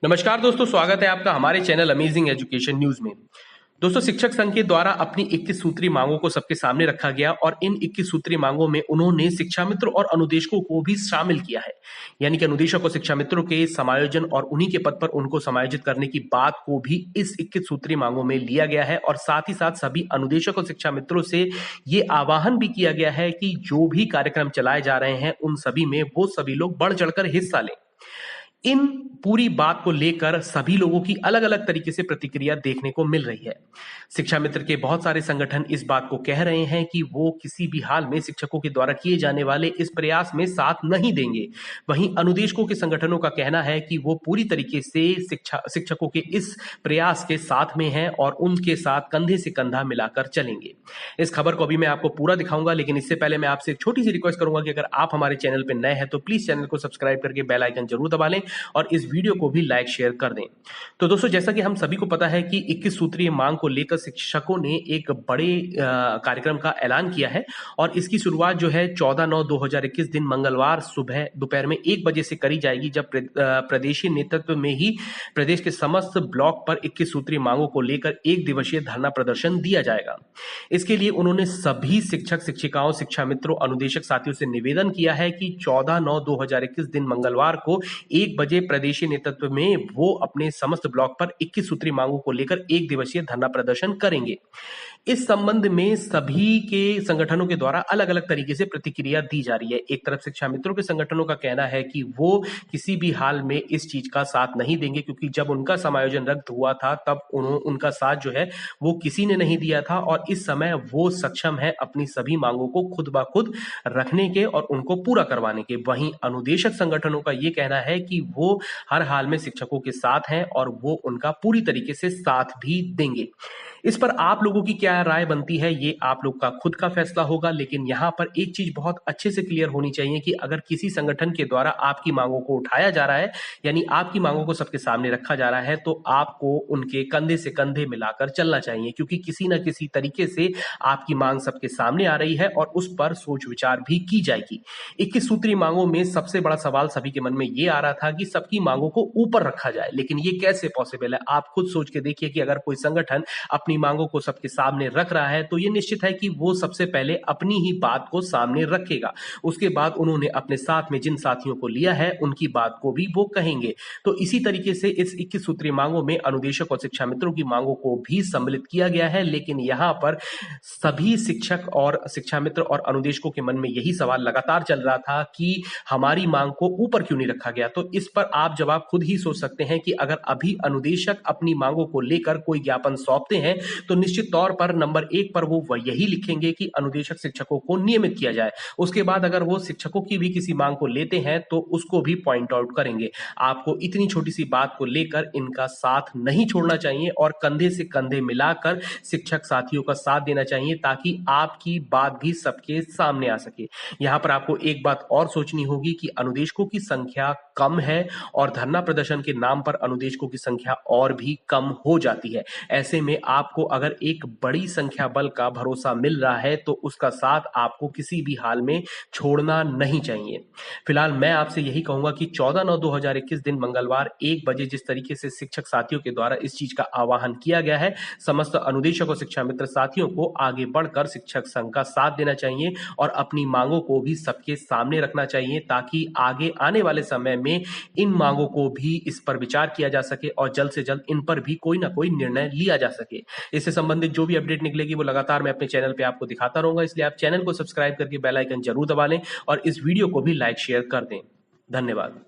नमस्कार दोस्तों, स्वागत है आपका हमारे चैनल अमेजिंग एजुकेशन न्यूज में। दोस्तों, शिक्षक संघ के द्वारा अपनी 21 सूत्री मांगों को सबके सामने रखा गया और इन 21 सूत्री मांगों में उन्होंने शिक्षा मित्र और अनुदेशकों को भी शामिल किया है। यानी कि अनुदेशक और शिक्षा मित्रों के समायोजन और उन्हीं के पद पर उनको समायोजित करने की बात को भी इस 21 सूत्री मांगों में लिया गया है और साथ ही साथ सभी अनुदेशक और शिक्षा मित्रों से ये आह्वान भी किया गया है कि जो भी कार्यक्रम चलाए जा रहे हैं उन सभी में वो सभी लोग बढ़ चढ़कर हिस्सा लें। इन पूरी बात को लेकर सभी लोगों की अलग अलग तरीके से प्रतिक्रिया देखने को मिल रही है। शिक्षा मित्र के बहुत सारे संगठन इस बात को कह रहे हैं कि वो किसी भी हाल में शिक्षकों के द्वारा किए जाने वाले इस प्रयास में साथ नहीं देंगे। वहीं अनुदेशकों के संगठनों का कहना है कि वो पूरी तरीके से शिक्षकों के इस प्रयास के साथ में हैं और उनके साथ कंधे से कंधा मिलाकर चलेंगे। इस खबर को अभी मैं आपको पूरा दिखाऊंगा, लेकिन इससे पहले मैं आपसे एक छोटी सी रिक्वेस्ट करूंगा कि अगर आप हमारे चैनल पर नए हैं तो प्लीज चैनल को सब्सक्राइब करके बेल आइकन जरूर दबा लें और इस वीडियो को भी लाइक शेयर कर दें। तो दोस्तों, जैसा कि हम सभी को पता है कि 21 सूत्रीय मांग को लेकर शिक्षकों ने एक बड़े कार्यक्रम का ऐलान किया है और इसकी शुरुआत जो है 14/9/2021 दिन मंगलवार सुबह दोपहर में 1 बजे से करी जाएगी, जब प्रदेशीय नेतृत्व में ही प्रदेश के समस्त ब्लॉक पर 21 सूत्रीय मांगों को लेकर 1 दिवसीय धरना प्रदर्शन दिया जाएगा। इसके लिए उन्होंने सभी शिक्षक शिक्षिकाओं, शिक्षा मित्रों, अनुदेशक साथियों से निवेदन किया है कि 14/9/2021 दिन मंगलवार को 1 बजे प्रदेशीय नेतृत्व में वो अपने समस्त ब्लॉक पर 21 सूत्री मांगों को लेकर 1 दिवसीय धरना प्रदर्शन करेंगे। इस संबंध में सभी के संगठनों के द्वारा अलग अलग तरीके से प्रतिक्रिया दी जा रही है। एक तरफ शिक्षा मित्रों के संगठनों का कहना है कि वो किसी भी हाल में इस चीज का साथ नहीं देंगे, क्योंकि जब उनका समायोजन रद्द हुआ था तब उनका साथ जो है वो किसी ने नहीं दिया था और इस समय वो सक्षम है अपनी सभी मांगों को खुद ब खुद रखने के और उनको पूरा करवाने के। वहीं अनुदेशक संगठनों का ये कहना है कि वो हर हाल में शिक्षकों के साथ हैं और वो उनका पूरी तरीके से साथ भी देंगे। इस पर आप लोगों की क्या राय बनती है, ये आप लोग का खुद का फैसला होगा, लेकिन यहाँ पर एक चीज बहुत अच्छे से क्लियर होनी चाहिए कि अगर किसी संगठन के द्वारा आपकी मांगों को उठाया जा रहा है, यानी आपकी मांगों को सबके सामने रखा जा रहा है, तो आपको उनके कंधे से कंधे मिलाकर चलना चाहिए, क्योंकि किसी न किसी तरीके से आपकी मांग सबके सामने आ रही है और उस पर सोच विचार भी की जाएगी। 21 सूत्री मांगों में सबसे बड़ा सवाल सभी के मन में ये आ रहा था कि सबकी मांगों को ऊपर रखा जाए, लेकिन ये कैसे पॉसिबल है? आप खुद सोच के देखिए कि अगर कोई संगठन अपनी मांगों को सबके सामने रख रहा है तो ये निश्चित है कि वो सबसे पहले अपनी ही बात को सामने रखेगा। उसके बाद उन्होंने अपने साथ में जिन साथियों को लिया है उनकी बात को भी वो कहेंगे। तो इसी तरीके से इस 21 सूत्री मांगों में अनुदेशक और शिक्षा मित्रों की मांगों को भी सम्मिलित किया गया है, लेकिन यहाँ पर सभी शिक्षक और शिक्षा मित्र और अनुदेशकों के मन में यही सवाल लगातार चल रहा था कि हमारी मांग को ऊपर क्यों नहीं रखा गया। तो इस पर आप जवाब खुद ही सोच सकते हैं कि अगर अभी अनुदेशक अपनी मांगों को लेकर कोई ज्ञापन सौंपते हैं तो निश्चित तौर पर नंबर 1 पर वो यही लिखेंगे कि अनुदेशक शिक्षकों को नियमित किया जाए। उसके बाद अगर वो शिक्षकों की भी किसी मांग को लेते हैं तो उसको भी पॉइंट आउट करेंगे। आपको इतनी छोटी सी बात को लेकर इनका साथ नहीं छोड़ना चाहिए और कंधे से कंधे मिलाकर शिक्षक साथियों का साथ देना चाहिए, ताकि आपकी बात भी सबके सामने आ सके। यहां पर आपको एक बात और सोचनी होगी कि अनुदेशकों की संख्या कम है और धरना प्रदर्शन के नाम पर अनुदेशकों की संख्या और भी कम हो जाती है। ऐसे में आपको अगर एक बड़ी संख्या बल का भरोसा मिल रहा है तो उसका साथ आपको किसी भी हाल में छोड़ना नहीं चाहिए। फिलहाल मैं आपसे यही कहूंगा कि 14/9/2021 दिन मंगलवार 1 बजे जिस तरीके से शिक्षक साथियों के द्वारा इस चीज का आह्वान किया गया है, समस्त अनुदेशक और शिक्षा मित्र साथियों को आगे बढ़कर शिक्षक संघ का साथ देना चाहिए और अपनी मांगों को भी सबके सामने रखना चाहिए, ताकि आगे आने वाले समय में इन मांगों को भी इस पर विचार किया जा सके और जल्द से जल्द इन पर भी कोई ना कोई निर्णय लिया जा सके। इससे संबंधित जो भी अपडेट निकलेगी वो लगातार मैं अपने चैनल पे आपको दिखाता रहूंगा, इसलिए आप चैनल को सब्सक्राइब करके बेल आइकन जरूर दबा लें और इस वीडियो को भी लाइक शेयर कर दें। धन्यवाद।